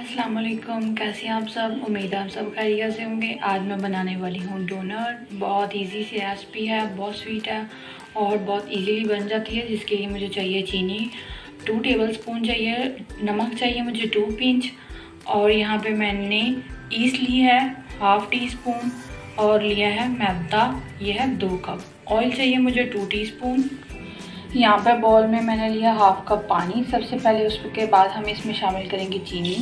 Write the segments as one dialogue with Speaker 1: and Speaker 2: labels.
Speaker 1: अस्सलाम वालेकुम, कैसे हैं आप सब। उम्मीद है आप सब खैरियत से होंगे। आज मैं बनाने वाली हूँ डोनट। बहुत इजी सी रेसिपी है, बहुत स्वीट है और बहुत इजीली बन जाती है। जिसके लिए मुझे चाहिए चीनी 2 टेबलस्पून चाहिए, नमक चाहिए मुझे 2 पिंच, और यहाँ पे मैंने ईस्ट ली है 1/2 टीस्पून और लिया है मैदा, यह है 2 कप। ऑयल चाहिए मुझे 2 टीस्पून। यहाँ पर बाउल में मैंने लिया 1/2 कप पानी। सबसे पहले उसके बाद हम इसमें शामिल करेंगे चीनी।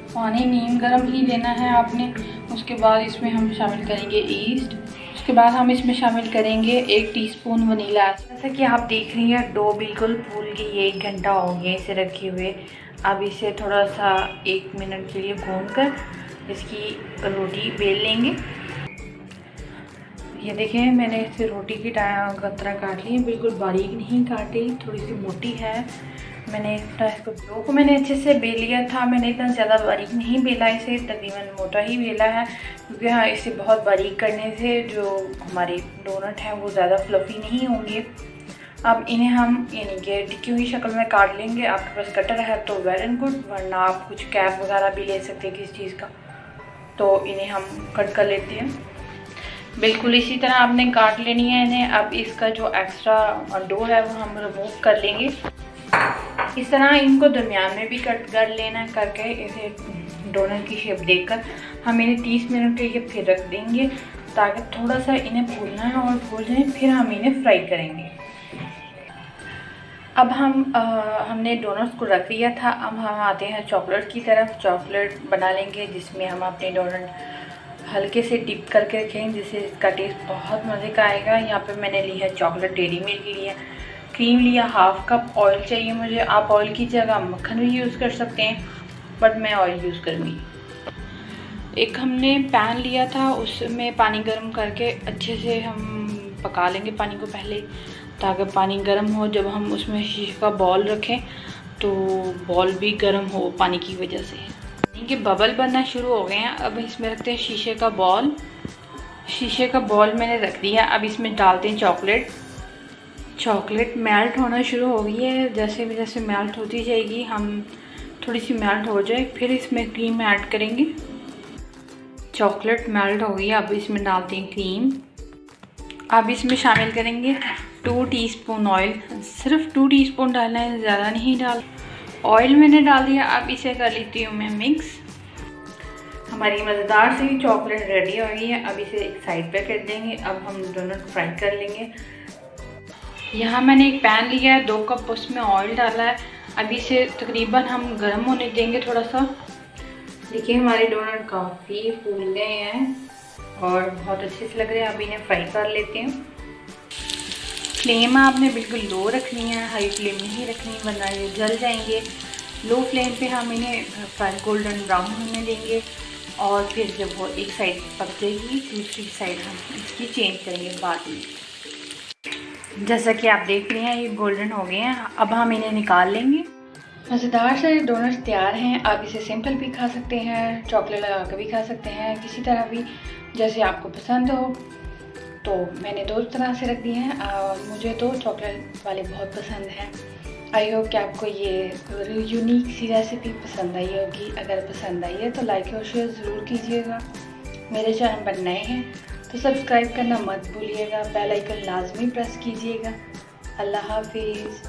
Speaker 1: पानी नीम गर्म ही लेना है आपने। उसके बाद इसमें हम शामिल करेंगे ईस्ट। उसके बाद हम इसमें शामिल करेंगे 1 टीस्पून वनीला। जैसा कि आप देख रही हैं डो बिल्कुल फूल गई, 1 घंटा हो गया इसे रखे हुए। अब इसे थोड़ा सा 1 मिनट के लिए भून कर इसकी रोटी बेल लेंगे। ये देखें मैंने इसे रोटी की तरह काट ली है, बिल्कुल बारीक नहीं काटी, थोड़ी सी मोटी है। मैंने इसको डो को मैंने अच्छे से बेल लिया था। मैंने इतना ज़्यादा बारीक नहीं बेला इसे, तकरीबन मोटा ही बेला है, क्योंकि हाँ इसे बहुत बारीक करने से जो हमारे डोनट हैं वो ज़्यादा फ्लफ़ी नहीं होंगे। अब इन्हें हम यानी कि टिक्की हुई शक्ल में काट लेंगे। आपके पास कटर है तो वेल एंड गुड, वरना आप कुछ कैप वगैरह भी ले सकते हैं किसी चीज़ का। तो इन्हें हम कट कर लेते हैं। बिल्कुल इसी तरह आपने काट लेनी है इन्हें। अब इसका जो एक्स्ट्रा डो है वो हम रिमूव कर लेंगे। इस तरह इनको दरमियान में भी कट कर लेना है, करके इसे डोनट की शेप देकर हम इन्हें 30 मिनट के लिए फिर रख देंगे, ताकि थोड़ा सा इन्हें भूनना है और भून जाए, फिर हम इन्हें फ्राई करेंगे। अब हमने डोनट्स को रख दिया था। अब हम आते हैं चॉकलेट की तरफ। चॉकलेट बना लेंगे जिसमें हम अपने डोनट हल्के से डिप करके रखें, जिससे इसका टेस्ट बहुत मज़े का आएगा। यहाँ पे मैंने ली है चॉकलेट डेयरी मिल्क ली है, क्रीम लिया 1/2 कप, ऑयल चाहिए मुझे। आप ऑयल की जगह मक्खन भी यूज़ कर सकते हैं, बट मैं ऑयल यूज़ करूँगी। एक हमने पैन लिया था, उसमें पानी गर्म करके अच्छे से हम पका लेंगे पानी को पहले, ताकि पानी गर्म हो। जब हम उसमें शीशे का बॉल रखें तो बॉल भी गर्म हो पानी की वजह से। इनके बबल बनना शुरू हो गए हैं। अब इसमें रखते हैं शीशे का बॉल। शीशे का बॉल मैंने रख दिया। अब इसमें डालते हैं चॉकलेट। चॉकलेट मेल्ट होना शुरू हो गई है। जैसे जैसे मेल्ट होती जाएगी, हम थोड़ी सी मेल्ट हो जाए फिर इसमें क्रीम ऐड करेंगे। चॉकलेट मेल्ट हो गई है, अब इसमें डालते हैं क्रीम। अब इसमें शामिल करेंगे 2 टीस्पून ऑयल। सिर्फ 2 टीस्पून डालना है, ज़्यादा नहीं डाल। ऑयल मैंने डाल दिया। अब इसे कर लेती हूँ मैं मिक्स। हमारी मज़ेदार सी चॉकलेट रेडी हो गई है। अब इसे एक साइड पे कर देंगे। अब हम डोनट फ्राई कर लेंगे। यहाँ मैंने एक पैन लिया है, 2 कप उसमें ऑयल डाला है। अब इसे तकरीबन हम गर्म होने देंगे थोड़ा सा। देखिए हमारे डोनट काफ़ी फूल गए हैं और बहुत अच्छे से लग रहे हैं। अब इन्हें फ्राई कर लेते हैं। फ्लेम आपने बिल्कुल लो रखनी है, हाई फ्लेम नहीं रखनी, वरना ये जल जाएंगे। लो फ्लेम पे हम इन्हें फ्राई गोल्डन ब्राउन होने देंगे, और फिर जब वो एक साइड पक जाएगी दूसरी साइड हम इसकी चेंज करेंगे बाद में। जैसा कि आप देख रहे हैं ये गोल्डन हो गए हैं। अब हम इन्हें निकाल लेंगे। मज़ेदार से डोनट्स तैयार हैं। आप इसे सिंपल भी खा सकते हैं, चॉकलेट लगा कर भी खा सकते हैं, किसी तरह भी जैसे आपको पसंद हो। तो मैंने 2 तरह से रख दिए हैं और मुझे तो चॉकलेट वाले बहुत पसंद हैं। आई होप कि आपको ये यूनिक सी रेसिपी पसंद आई होगी। अगर पसंद आई है तो लाइक और शेयर ज़रूर कीजिएगा। मेरे चैनल पर नए हैं तो सब्सक्राइब करना मत भूलिएगा। बेल आइकन लाजमी प्रेस कीजिएगा। अल्लाह हाफिज़।